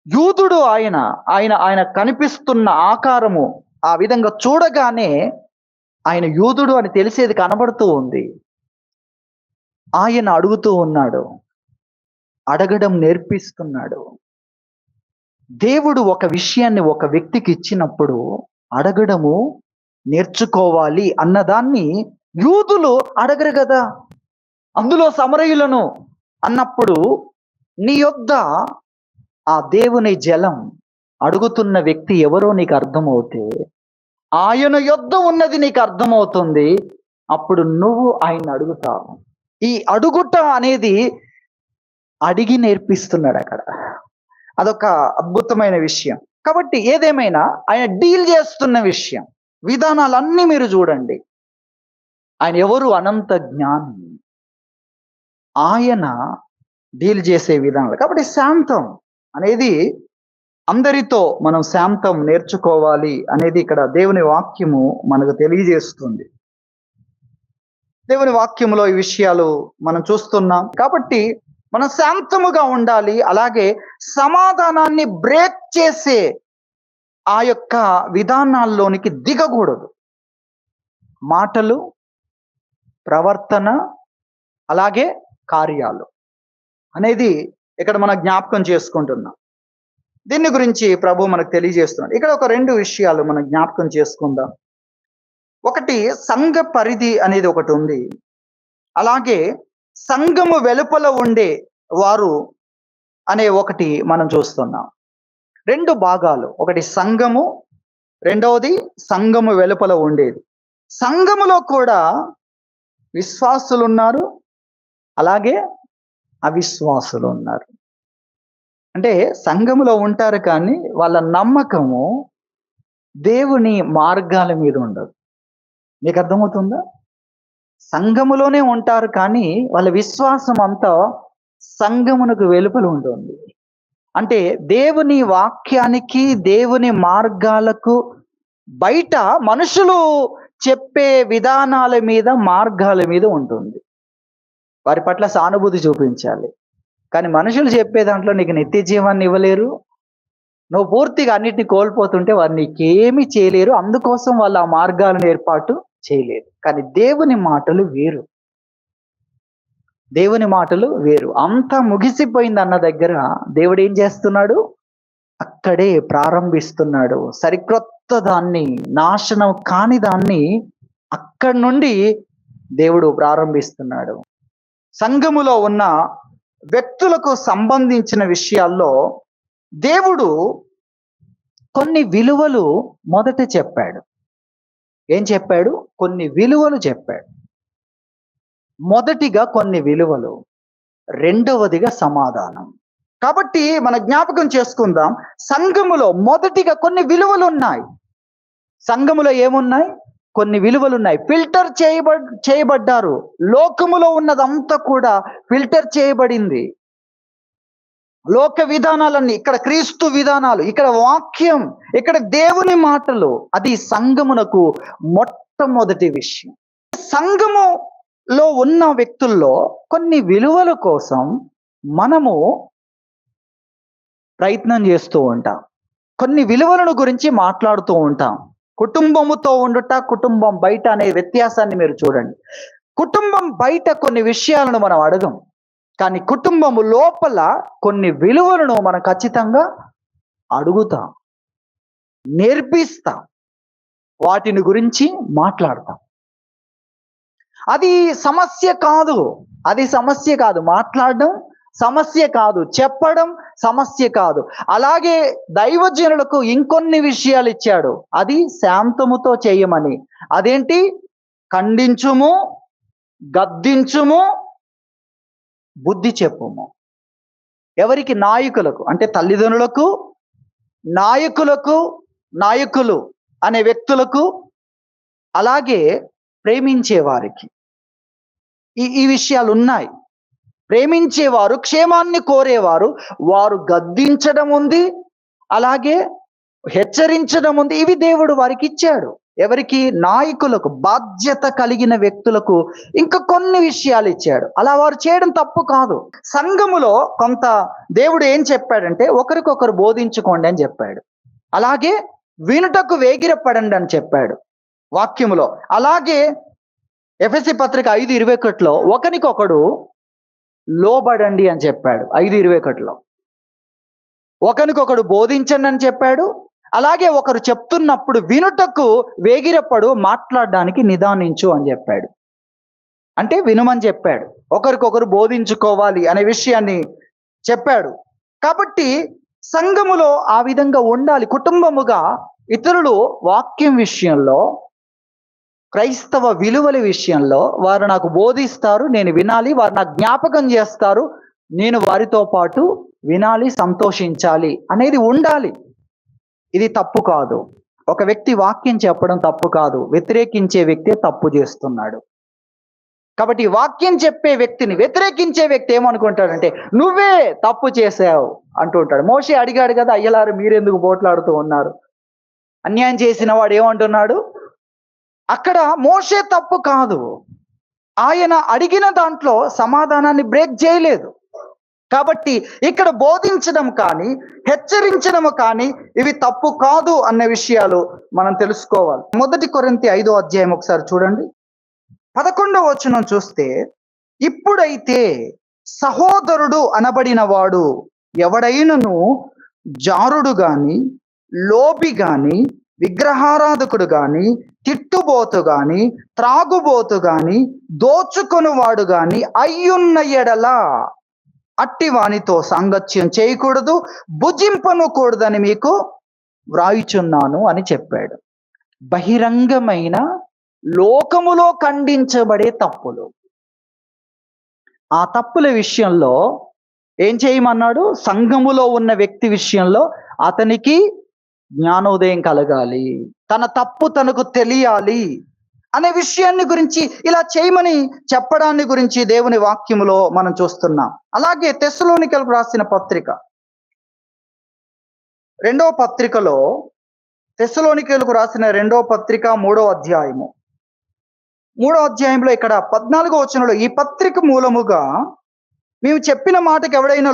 యూదుడు ఆయన కనిపిస్తున్న ఆకారము ఆ విధంగా చూడగానే ఆయన యూదుడు అని తెలిసేది కనబడుతూ ఉంది. ఆయన అడుగుతూ ఉన్నాడు, అడగడం నేర్పిస్తున్నాడు. దేవుడు ఒక విషయాన్ని ఒక వ్యక్తికి ఇచ్చినప్పుడు అడగడము నేర్చుకోవాలి అన్నదాన్ని యూదులు అడగరు కదా, అందులో సమరయులను అన్నప్పుడు నీ యొద్ద ఆ దేవుని జలం అడుగుతున్న వ్యక్తి ఎవరో నీకు అర్థమవుతే, ఆయన యొద్ద ఉన్నది నీకు అర్థమవుతుంది, అప్పుడు నువ్వు ఆయన అడుగుతావు. ఈ అడుగుట అనేది అడిగి నేర్పిస్తున్నాడు అక్కడ. అదొక అద్భుతమైన విషయం. కాబట్టి ఏదేమైనా ఆయన డీల్ చేస్తున్న విషయం, విధానాలన్నీ మీరు చూడండి. ఆయన ఎవరు? అనంత జ్ఞాని. ఆయన డీల్ చేసే విధానాలు. కాబట్టి శాంతం అనేది, అందరితో మనం శాంతం నేర్చుకోవాలి అనేది ఇక్కడ దేవుని వాక్యము మనకు తెలియజేస్తుంది. దేవుని వాక్యములో ఈ విషయాలు మనం చూస్తున్నాం. కాబట్టి మనం శాంతముగా ఉండాలి. అలాగే సమాధానాన్ని బ్రేక్ చేసే ఆ యొక్క విధానాల్లోనికి దిగకూడదు. మాటలు, ప్రవర్తన, అలాగే కార్యాలు అనేది ఇక్కడ మనం జ్ఞాపకం చేసుకుంటున్నాం. దీని గురించి ప్రభు మనకు తెలియజేస్తున్నాడు. ఇక్కడ ఒక 2 విషయాలు మనం జ్ఞాపకం చేసుకుందాం. ఒకటి, సంఘ పరిధి అనేది ఒకటి ఉంది. అలాగే సంఘము వెలుపల ఉండే వారు అనే ఒకటి మనం చూస్తున్నాం. 2 భాగాలు, ఒకటి సంఘము, రెండవది సంఘము వెలుపల ఉండేది. సంఘములో కూడా విశ్వాసులు ఉన్నారు, అలాగే అవిశ్వాసులు ఉన్నారు. అంటే సంఘములో ఉంటారు కానీ వాళ్ళ నమ్మకము దేవుని మార్గాల మీద ఉండదు. మీకు అర్థమవుతుందా? సంఘములోనే ఉంటారు కానీ వాళ్ళ విశ్వాసం అంతా సంఘమునకు వెలుపల ఉంటుంది. అంటే దేవుని వాక్యానికి, దేవుని మార్గాలకు బయట మనుషులు చెప్పే విధానాల మీద, మార్గాల మీద ఉంటుంది. వారి పట్ల సానుభూతి చూపించాలి. కానీ మనుషులు చెప్పే దాంట్లో నీకు నిత్య జీవాన్ని ఇవ్వలేరు. నువ్వు పూర్తిగా అన్నిటిని కోల్పోతుంటే వారు నీకేమీ చేయలేరు. అందుకోసం వాళ్ళు ఆ మార్గాలను ఏర్పాటు చేయలేరు. కానీ దేవుని మాటలు వేరు. దేవుని మాటలు వేరు. అంతా ముగిసిపోయింది అన్న దగ్గర దేవుడు ఏం చేస్తున్నాడు? అక్కడే ప్రారంభిస్తున్నాడు. సరికొత్త దాన్ని, నాశనం కాని దాన్ని అక్కడి నుండి దేవుడు ప్రారంభిస్తున్నాడు. సంఘములో ఉన్న వ్యక్తులకు సంబంధించిన విషయాల్లో దేవుడు కొన్ని విలువలు మొదట చెప్పాడు. ఏం చెప్పాడు? కొన్ని విలువలు చెప్పాడు. మొదటిగా కొన్ని విలువలు, రెండవదిగా సమాధానం. కాబట్టి మన జ్ఞాపకం చేసుకుందాం. సంఘములో మొదటిగా కొన్ని విలువలు ఉన్నాయి. సంఘములో ఏమున్నాయి? కొన్ని విలువలు ఉన్నాయి. ఫిల్టర్ చేయబడ్డారు. లోకములో ఉన్నదంతా కూడా ఫిల్టర్ చేయబడింది. లోక విధానాలన్నీ, ఇక్కడ క్రీస్తు విధానాలు, ఇక్కడ వాక్యం, ఇక్కడ దేవుని మాటలు, అది సంఘమునకు మొట్టమొదటి విషయం. సంఘము లో ఉన్న వ్యక్తుల్లో కొన్ని విలువల కోసం మనము ప్రయత్నం చేస్తూ ఉంటాం. కొన్ని విలువలను గురించి మాట్లాడుతూ ఉంటాం. కుటుంబముతో ఉండుట, కుటుంబం బయట అనే వ్యత్యాసాన్ని మీరు చూడండి. కుటుంబం బయట కొన్ని విషయాలను మనం అడగం. కానీ కుటుంబము లోపల కొన్ని విలువలను మనం ఖచ్చితంగా అడుగుతాం, నేర్పిస్తాం, వాటిని గురించి మాట్లాడతాం. అది సమస్య కాదు. అది సమస్య కాదు. మాట్లాడడం సమస్య కాదు. చెప్పడం సమస్య కాదు. అలాగే దైవజనులకు ఇంకొన్ని విషయాలు ఇచ్చాడు. అది శాంతముతో చేయమని. అదేంటి? ఖండించుము, గద్దించుము, బుద్ధి చెప్పుము. ఎవరికి? నాయకులకు. అంటే తల్లిదండ్రులకు, నాయకులు అనే వ్యక్తులకు, అలాగే ప్రేమించే వారికి ఈ విషయాలు ఉన్నాయి. ప్రేమించేవారు, క్షేమాన్ని కోరేవారు, వారు గద్దించడం ఉంది, అలాగే హెచ్చరించడం ఉంది. ఇవి దేవుడు వారికి ఇచ్చాడు. ఎవరికి? నాయకులకు, బాధ్యత కలిగిన వ్యక్తులకు ఇంకా కొన్ని విషయాలు ఇచ్చాడు. అలా వారు చేయడం తప్పు కాదు. సంఘములో కొంత దేవుడు ఏం చెప్పాడంటే, ఒకరికొకరు బోధించుకోండి అని చెప్పాడు. అలాగే వినుటకు వేగిరపడండి అని చెప్పాడు వాక్యములో. అలాగే ఎఫెసీ పత్రిక 5:21లో ఒకరికొకడు లోబడండి అని చెప్పాడు. 5:21లో ఒకరికొకడు బోధించండి అని చెప్పాడు. అలాగే ఒకరు చెప్తున్నప్పుడు వినుటకు వేగిరపడు, మాట్లాడడానికి నిదానించు అని చెప్పాడు. అంటే వినుమని చెప్పాడు. ఒకరికొకరు బోధించుకోవాలి అనే విషయాన్ని చెప్పాడు. కాబట్టి సంఘములో ఆ విధంగా ఉండాలి. కుటుంబముగా ఇతరులు వాక్యం విషయంలో, క్రైస్తవ విలువల విషయంలో వారు నాకు బోధిస్తారు, నేను వినాలి. వారు నాకు జ్ఞాపకం చేస్తారు, నేను వారితో పాటు వినాలి, సంతోషించాలి అనేది ఉండాలి. ఇది తప్పు కాదు. ఒక వ్యక్తి వాక్యం చెప్పడం తప్పు కాదు. వ్యతిరేకించే వ్యక్తే తప్పు చేస్తున్నాడు. కాబట్టి వాక్యం చెప్పే వ్యక్తిని వ్యతిరేకించే వ్యక్తి ఏమనుకుంటాడంటే, నువ్వే తప్పు చేసావు అంటుంటాడు. మోషే అడిగాడు కదా, అయ్యలారు మీరెందుకు పోట్లాడుతూ ఉన్నారు? అన్యాయం చేసిన వాడు ఏమంటున్నాడు? అక్కడ మోషే తప్పు కాదు. ఆయన అడిగిన దాంట్లో సమాధానాన్ని బ్రేక్ చేయలేదు. కాబట్టి ఇక్కడ బోధించడం కానీ, హెచ్చరించడం కానీ ఇవి తప్పు కాదు అన్న విషయాలు మనం తెలుసుకోవాలి. 1 కొరింథీ 5వ అధ్యాయం ఒకసారి చూడండి. 11వ వచనం చూస్తే, ఇప్పుడైతే సహోదరుడు అనబడిన వాడు ఎవడైనను జారుడు గాని, లోబి గాని, విగ్రహారాధకుడు గాని, తిట్టుబోతు గాని, త్రాగుబోతు గాని, దోచుకొనువాడు గాని అయ్యున్న ఎడల అట్టి వానితో సాంగత్యం చేయకూడదు, భుజింపనకూడదని మీకు వ్రాయుచున్నాను అని చెప్పాడు. బహిరంగమైన లోకములో ఖండించబడే తప్పులు, ఆ తప్పుల విషయంలో ఏం చేయమన్నాడు? సంఘములో ఉన్న వ్యక్తి విషయంలో అతనికి జ్ఞానోదయం కలగాలి, తన తప్పు తనకు తెలియాలి అనే విషయాన్ని గురించి ఇలా చేయమని చెప్పడాన్ని గురించి దేవుని వాక్యములో మనం చూస్తున్నాం. అలాగే తెస్సలోనికలకు రాసిన పత్రిక 2వ పత్రికలో, తెస్సలోనికలకు రాసిన 2వ పత్రిక 3వ అధ్యాయము 3వ అధ్యాయంలో ఇక్కడ 14వ వచనంలో, ఈ పత్రిక మూలముగా మేము చెప్పిన మాటకు ఎవడైనా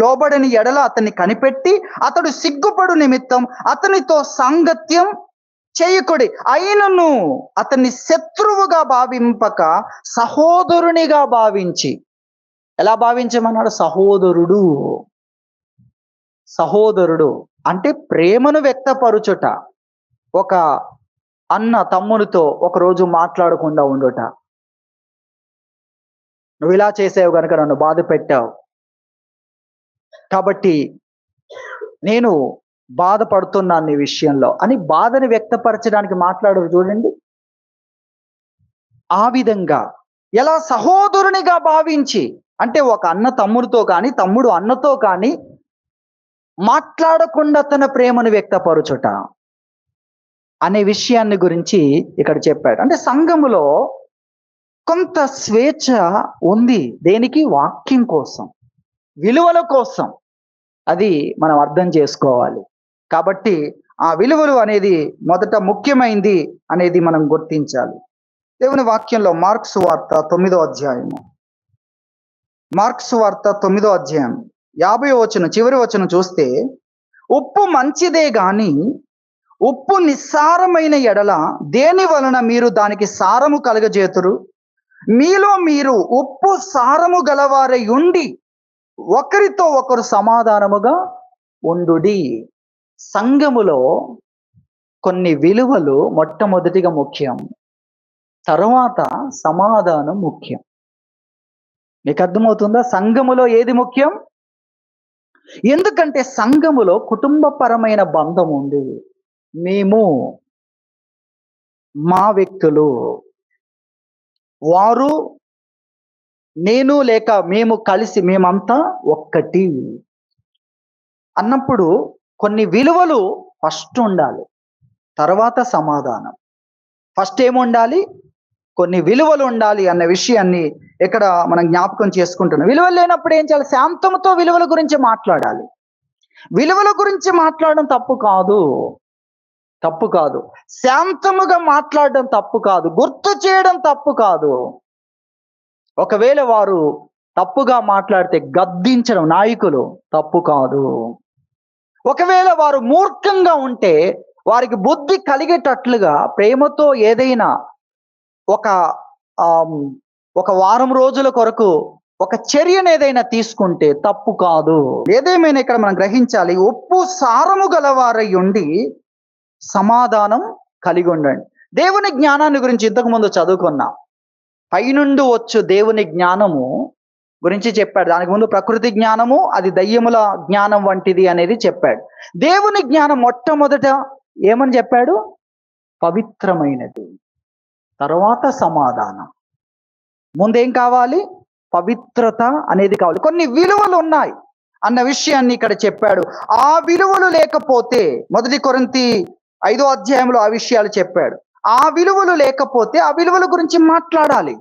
లోబడని ఎడల అతన్ని కనిపెట్టి అతడు సిగ్గుపడు నిమిత్తం అతనితో సాంగత్యం చేయకుడి. అయినను అతన్ని శత్రువుగా భావింపక సహోదరునిగా భావించి. ఎలా భావించమన్నాడు? సహోదరుడు అంటే ప్రేమను వ్యక్తపరుచుట. ఒక అన్న తమ్మునితో ఒకరోజు మాట్లాడకుండా ఉండుట. నువ్వు ఇలా చేసావు కనుక నన్ను బాధ పెట్టావు, కాబట్టి నేను బాధపడుతున్నాను నీ విషయంలో అని బాధని వ్యక్తపరచడానికి మాట్లాడరు చూడండి. ఆ విధంగా ఎలా సహోదరునిగా భావించి, అంటే ఒక అన్న తమ్ముడితో కానీ, తమ్ముడు అన్నతో కానీ మాట్లాడకుండా తన ప్రేమను వ్యక్తపరచుట అనే విషయాన్ని గురించి ఇక్కడ చెప్పాడు. అంటే సంఘములో కొంత స్వేచ్ఛ ఉంది. దేనికి? వాక్యం కోసం, విలువల కోసం. అది మనం అర్థం చేసుకోవాలి. కాబట్టి ఆ విలువలు అనేది మొదట ముఖ్యమైంది అనేది మనం గుర్తించాలి. దేవుని వాక్యంలో మార్క్స్ వార్త 9వ అధ్యాయము, మార్క్స్ వార్త 9వ అధ్యాయం 50వ వచనం చివరి వచనం చూస్తే, ఉప్పు మంచిదే గాని ఉప్పు నిస్సారమైన ఎడల దేని వలన మీరు దానికి సారము కలగజేతురు? మీలో మీరు ఉప్పు సారము గలవారై ఉండి ఒకరితో ఒకరు సమాధానముగా ఉండుడి. సంఘములో కొన్ని విలువలు మొట్టమొదటిగా ముఖ్యం, తరువాత సమాధానం ముఖ్యం. మీకు అర్థమవుతుందా? సంఘములో ఏది ముఖ్యం? ఎందుకంటే సంఘములో కుటుంబపరమైన బంధం ఉంది. మేము, మా వ్యక్తులు, వారు, నేను, లేక మేము కలిసి మేమంతా ఒక్కటి అన్నప్పుడు కొన్ని విలువలు ఫస్ట్ ఉండాలి, తర్వాత సమాధానం. ఫస్ట్ ఏముండాలి? కొన్ని విలువలు ఉండాలి అన్న విషయాన్ని ఇక్కడ మనం జ్ఞాపకం చేసుకుంటున్నాం. విలువలు లేనప్పుడు ఏం చేయాలి? శాంతంతో విలువల గురించి మాట్లాడాలి. విలువల గురించి మాట్లాడడం తప్పు కాదు, తప్పు కాదు. శాంతముగా మాట్లాడడం తప్పు కాదు, గుర్తు చేయడం తప్పు కాదు. ఒకవేళ వారు తప్పుగా మాట్లాడితే గద్దించడం నాయకులు తప్పు కాదు. ఒకవేళ వారు మూర్ఖంగా ఉంటే వారికి బుద్ధి కలిగేటట్లుగా ప్రేమతో ఏదైనా ఒక వారం రోజుల కొరకు ఒక చర్యను ఏదైనా తీసుకుంటే తప్పు కాదు. ఏదేమైనా ఇక్కడ మనం గ్రహించాలి, ఉప్పు సారము గలవారై ఉండి సమాధానం కలిగి ఉండండి. దేవుని జ్ఞానాన్ని గురించి ఇంతకు ముందు చదువుకున్నాం. పైనుండి వచ్చు దేవుని జ్ఞానము గురించి చెప్పాడు. దానికి ముందు ప్రకృతి జ్ఞానము, అది దయ్యముల జ్ఞానం వంటిది అనేది చెప్పాడు. దేవుని జ్ఞానం మొట్టమొదట ఏమని చెప్పాడు? పవిత్రమైనది, తర్వాత సమాధానం. ముందేం కావాలి? పవిత్రత అనేది కావాలి. కొన్ని విలువలు ఉన్నాయి అన్న విషయాన్ని ఇక్కడ చెప్పాడు. ఆ విలువలు లేకపోతే, 1 కొరింథీ 5వ అధ్యాయంలో ఆ విషయాలు చెప్పాడు. ఆ విలువలు లేకపోతే ఆ విలువల గురించి మాట్లాడాలి,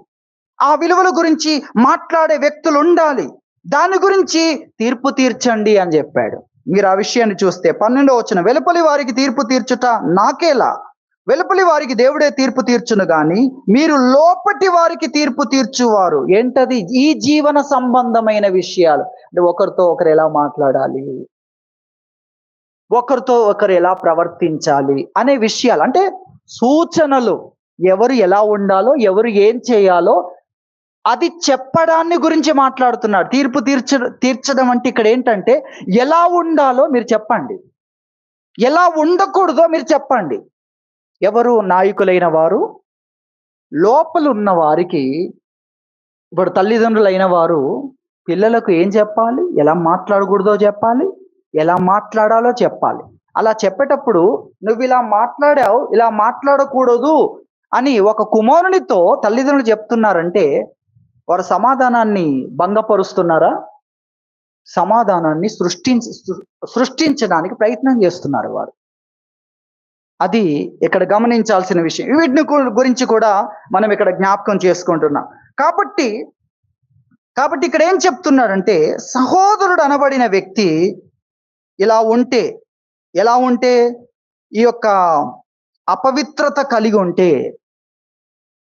ఆ విలువల గురించి మాట్లాడే వ్యక్తులు ఉండాలి. దాని గురించి తీర్పు తీర్చండి అని చెప్పాడు. మీరు ఆ విషయాన్ని చూస్తే 12వ వచనం, వెలుపలి వారికి తీర్పు తీర్చుట నాకేలా, వెలుపలి వారికి దేవుడే తీర్పు తీర్చును గాని మీరు లోపటి వారికి తీర్పు తీర్చువారు. ఏంటది? ఈ జీవన సంబంధమైన విషయాలు. అంటే ఒకరితో ఒకరు ఎలా మాట్లాడాలి, ఒకరితో ఒకరు ఎలా ప్రవర్తించాలి అనే విషయాలు, అంటే సూచనలు, ఎవరు ఎలా ఉండాలో, ఎవరు ఏం చేయాలో అది చెప్పడాన్ని గురించి మాట్లాడుతున్నాడు. తీర్పు తీర్చడం అంటే ఇక్కడ ఏంటంటే, ఎలా ఉండాలో మీరు చెప్పండి, ఎలా ఉండకూడదో మీరు చెప్పండి. ఎవరు నాయకులైన వారు లోపల ఉన్న వారికి, ఇప్పుడు తల్లిదండ్రులైన వారు పిల్లలకు ఏం చెప్పాలి, ఎలా మాట్లాడకూడదో చెప్పాలి, ఎలా మాట్లాడాలో చెప్పాలి. అలా చెప్పేటప్పుడు నువ్వు ఇలా మాట్లాడావు, ఇలా మాట్లాడకూడదు అని ఒక కుమారునితో తల్లిదండ్రులు చెప్తున్నారంటే వారు సమాధానాన్ని భంగపరుస్తున్నారా? సమాధానాన్ని సృష్టించడానికి ప్రయత్నం చేస్తున్నారు వారు. అది ఇక్కడ గమనించాల్సిన విషయం. వీటిని గురించి కూడా మనం ఇక్కడ జ్ఞాపకం చేసుకుంటున్నాం. కాబట్టి ఇక్కడ ఏం చెప్తున్నాడంటే, సహోదరుడు అనబడిన వ్యక్తి ఇలా ఉంటే, ఎలా ఉంటే, ఈ యొక్క అపవిత్రత కలిగి ఉంటే,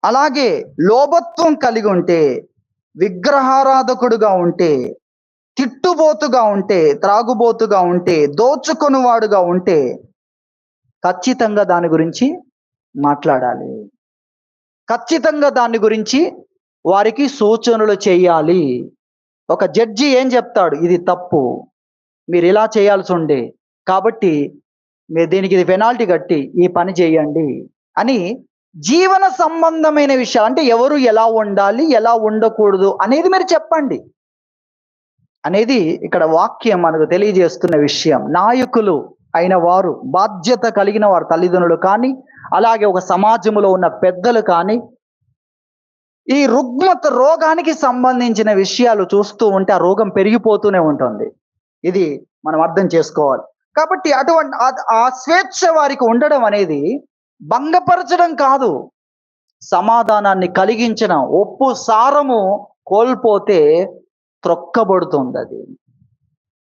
అలాగే లోభత్వం కలిగి ఉంటే, విగ్రహారాధకుడుగా ఉంటే, తిట్టుబోతుగా ఉంటే, త్రాగుబోతుగా ఉంటే, దోచుకొనువాడుగా ఉంటే ఖచ్చితంగా దాని గురించి మాట్లాడాలి. ఖచ్చితంగా దాని గురించి వారికి సూచనలు చేయాలి. ఒక జడ్జి ఏం చెప్తాడు? ఇది తప్పు, మీరు ఇలా చేయాల్సి ఉండే, కాబట్టి మీరు దీనికి ఇది పెనాల్టీ కట్టి ఈ పని చేయండి అని జీవన సంబంధమైన విషయాలు, అంటే ఎవరు ఎలా ఉండాలి, ఎలా ఉండకూడదు అనేది మీరు చెప్పండి అనేది ఇక్కడ వాక్యం మనకు తెలియజేస్తున్న విషయం. నాయకులు అయిన వారు, బాధ్యత కలిగిన వారు, తల్లిదండ్రులు కానీ, అలాగే ఒక సమాజంలో ఉన్న పెద్దలు కానీ, ఈ రుగ్మత రోగానికి సంబంధించిన విషయాలు చూస్తూ ఉంటే ఆ రోగం పెరిగిపోతూనే ఉంటుంది. ఇది మనం అర్థం చేసుకోవాలి. కాబట్టి అటువంటి ఆ స్వేచ్ఛ వారికి ఉండడం అనేది భంగపరచడం కాదు, సమాధానాన్ని కలిగించిన. ఉప్పు సారము కోల్పోతే త్రొక్కబడుతుంది అది.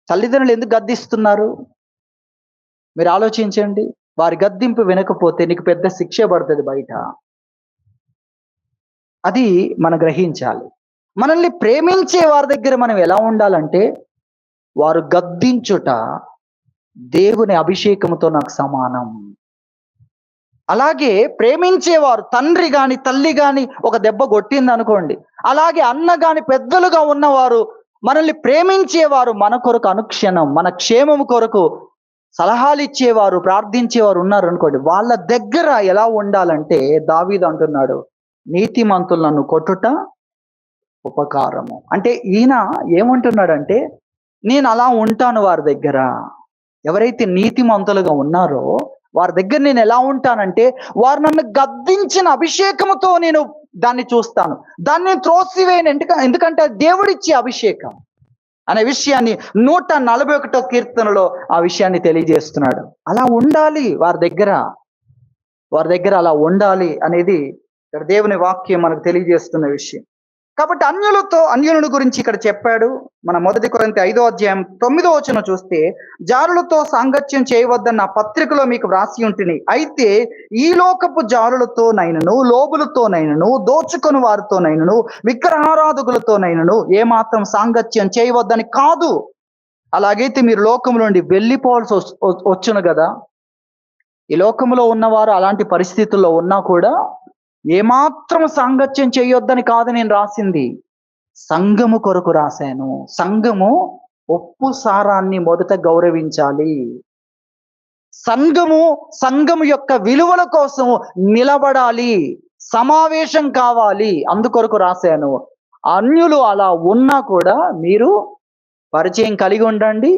తల్లిదండ్రులు ఎందుకు గద్దిస్తున్నారు? మీరు ఆలోచించండి. వారి గద్దింపు వినకపోతే నీకు పెద్ద శిక్ష పడుతుంది బయట. అది మనం గ్రహించాలి. మనల్ని ప్రేమించే వారి దగ్గర మనం ఎలా ఉండాలంటే, వారు గద్దించుట దేవుని అభిషేకముతో నాకు సమానం. అలాగే ప్రేమించేవారు తండ్రి గాని, తల్లి గాని ఒక దెబ్బ కొట్టిందనుకోండి, అలాగే అన్న గాని పెద్దలుగా ఉన్నవారు మనల్ని ప్రేమించేవారు మన కొరకు అనుక్షణం, మన క్షేమము కొరకు సలహాలు ఇచ్చేవారు, ప్రార్థించేవారు ఉన్నారు అనుకోండి, వాళ్ళ దగ్గర ఎలా ఉండాలంటే దావీదు అంటున్నాడు, నీతిమంతులు నన్ను కొట్టుట ఉపకారము. అంటే ఈయన ఏమంటున్నాడంటే, నేను అలా ఉంటాను వారి దగ్గర. ఎవరైతే నీతిమంతులుగా ఉన్నారో వారి దగ్గర నేను ఎలా ఉంటానంటే, వారు నన్ను గద్దించిన అభిషేకముతో నేను దాన్ని చూస్తాను. దాన్ని నేను త్రోసివేయను. ఎందుకంటే అది దేవుడిచ్చే అభిషేకం అనే విషయాన్ని 141 కీర్తనలో ఆ విషయాన్ని తెలియజేస్తున్నాడు. అలా ఉండాలి వారి దగ్గర అలా ఉండాలి అనేది ఇక్కడ దేవుని వాక్యం మనకు తెలియజేస్తున్న విషయం. కాబట్టి అన్యులను గురించి ఇక్కడ చెప్పాడు. మన 1 కొరింథీ 5వ అధ్యాయం 9వ వచనం చూస్తే, జారులతో సాంగత్యం చేయవద్దన్న పత్రికలో మీకు వ్రాసి ఉంటిని. అయితే ఈ లోకపు జారులతోనైనను, లోబులతోనైనను, దోచుకొని వారితోనైనను, విగ్రహారాధకులతోనైనను ఏమాత్రం సాంగత్యం చేయవద్దని కాదు. అలాగైతే మీరు లోకము నుండి వెళ్ళిపోవాల్సి వచ్చును కదా. ఈ లోకములో ఉన్నవారు అలాంటి పరిస్థితుల్లో ఉన్నా కూడా ఏమాత్రం సాంగత్యం చేయొద్దని కాదు నేను రాసింది, సంఘము కొరకు రాశాను. సంఘము ఉప్పు సారాన్ని మొదట గౌరవించాలి. సంఘము యొక్క విలువల కోసం నిలబడాలి, సమావేశం కావాలి, అందుకొరకు రాశాను. అన్యులు అలా ఉన్నా కూడా మీరు పరిచయం కలిగి ఉండండి.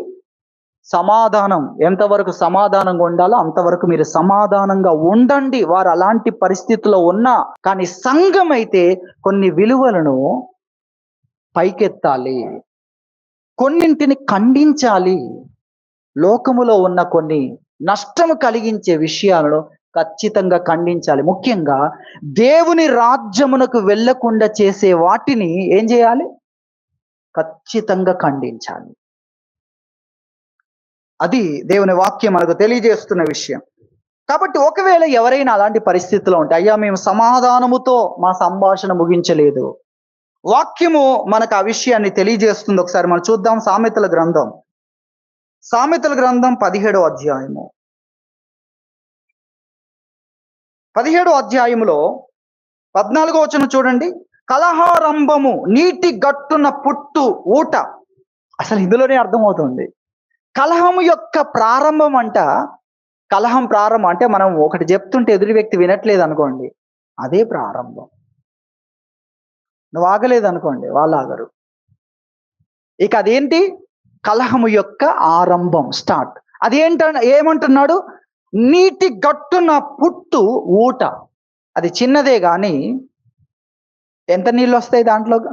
సమాధానం ఎంతవరకు సమాధానంగా ఉండాలో అంతవరకు మీరు సమాధానంగా ఉండండి. వారు అలాంటి పరిస్థితుల్లో ఉన్నా కానీ సంఘం అయితే కొన్ని విలువలను పైకెత్తాలి, కొన్నింటిని ఖండించాలి. లోకములో ఉన్న కొన్ని నష్టము కలిగించే విషయాలను ఖచ్చితంగా ఖండించాలి. ముఖ్యంగా దేవుని రాజ్యమునకు వెళ్ళకుండా చేసే వాటిని ఏం చేయాలి? ఖచ్చితంగా ఖండించాలి. అది దేవుని వాక్యం మనకు తెలియజేస్తున్న విషయం. కాబట్టి ఒకవేళ ఎవరైనా అలాంటి పరిస్థితిలో ఉంటే, అయ్యా మేము సమాధానముతో మా సంభాషణ ముగించలేదు, వాక్యము మనకు ఆ విషయాన్ని తెలియజేస్తుంది. ఒకసారి మనం చూద్దాం. సామెతల గ్రంథం 17వ అధ్యాయము 17వ అధ్యాయములో 14వ వచనం చూడండి. కలహారంభము నీటి గట్టున పుట్టు ఊట. అసలు ఇందులోనే అర్థమవుతుంది కలహము యొక్క ప్రారంభం అంట. కలహం ప్రారంభం అంటే మనం ఒకటి చెప్తుంటే ఎదురు వ్యక్తి వినట్లేదు అనుకోండి, అదే ప్రారంభం. నువ్వు ఆగలేదు అనుకోండి, వాళ్ళు ఆగరు. ఇక అదేంటి? కలహము యొక్క ఆరంభం, స్టార్ట్. ఏమంటున్నాడు? నీటి గట్టున పుట్టు ఊట. అది చిన్నదే కానీ ఎంత నీళ్ళు వస్తాయి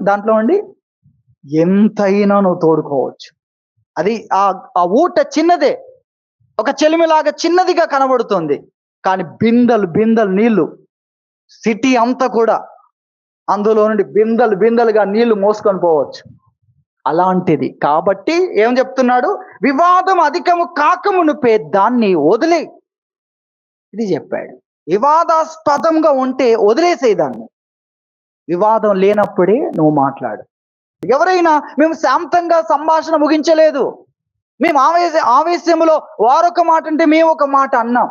దాంట్లో ఉండి ఎంతైనా నువ్వు తోడుకోవచ్చు. అది ఆ ఊట చిన్నదే, ఒక చెలిమిలాగా చిన్నదిగా కనబడుతుంది, కానీ బిందెలు నీళ్లు, సిటీ అంతా కూడా అందులో నుండి బిందెలుగా నీళ్లు మోసుకొని పోవచ్చు. అలాంటిది. కాబట్టి ఏం చెప్తున్నాడు? వివాదం అధికము కాకమునుపే దాన్ని వదిలే. ఇది చెప్పాడు. వివాదాస్పదంగా ఉంటే వదిలేసేయి దాన్ని. వివాదం లేనప్పుడే నువ్వు మాట్లాడు. ఎవరైనా మేము శాంతంగా సంభాషణ ముగించలేదు, మేము ఆవేశంలో వారొక మాట అంటే మేము ఒక మాట అన్నాం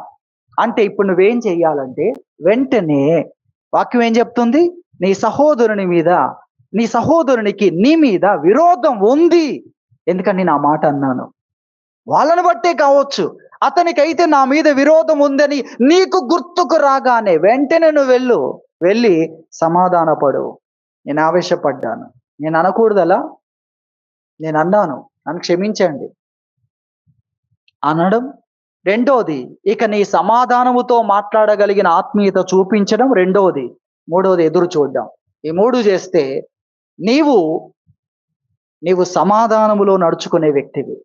అంటే, ఇప్పుడు నువ్వేం చెయ్యాలంటే వెంటనే వాక్యం ఏం చెప్తుంది? నీ సహోదరునికి నీ మీద విరోధం ఉంది, ఎందుకని నేను ఆ మాట అన్నాను. వాళ్ళని బట్టే కావచ్చు, అతనికైతే నా మీద విరోధం ఉందని నీకు గుర్తుకు రాగానే వెంటనే నువ్వు వెళ్ళి సమాధానపడు. నేను ఆవేశపడ్డాను, నేను అనకూడదు అలా, నేను అన్నాను, నన్ను క్షమించండి అనడం. రెండోది, ఇక నీ సమాధానముతో మాట్లాడగలిగిన ఆత్మీయత చూపించడం రెండోది. మూడోది ఎదురు చూడడం. ఈ మూడు చేస్తే నీవు సమాధానములో నడుచుకునే వ్యక్తివి.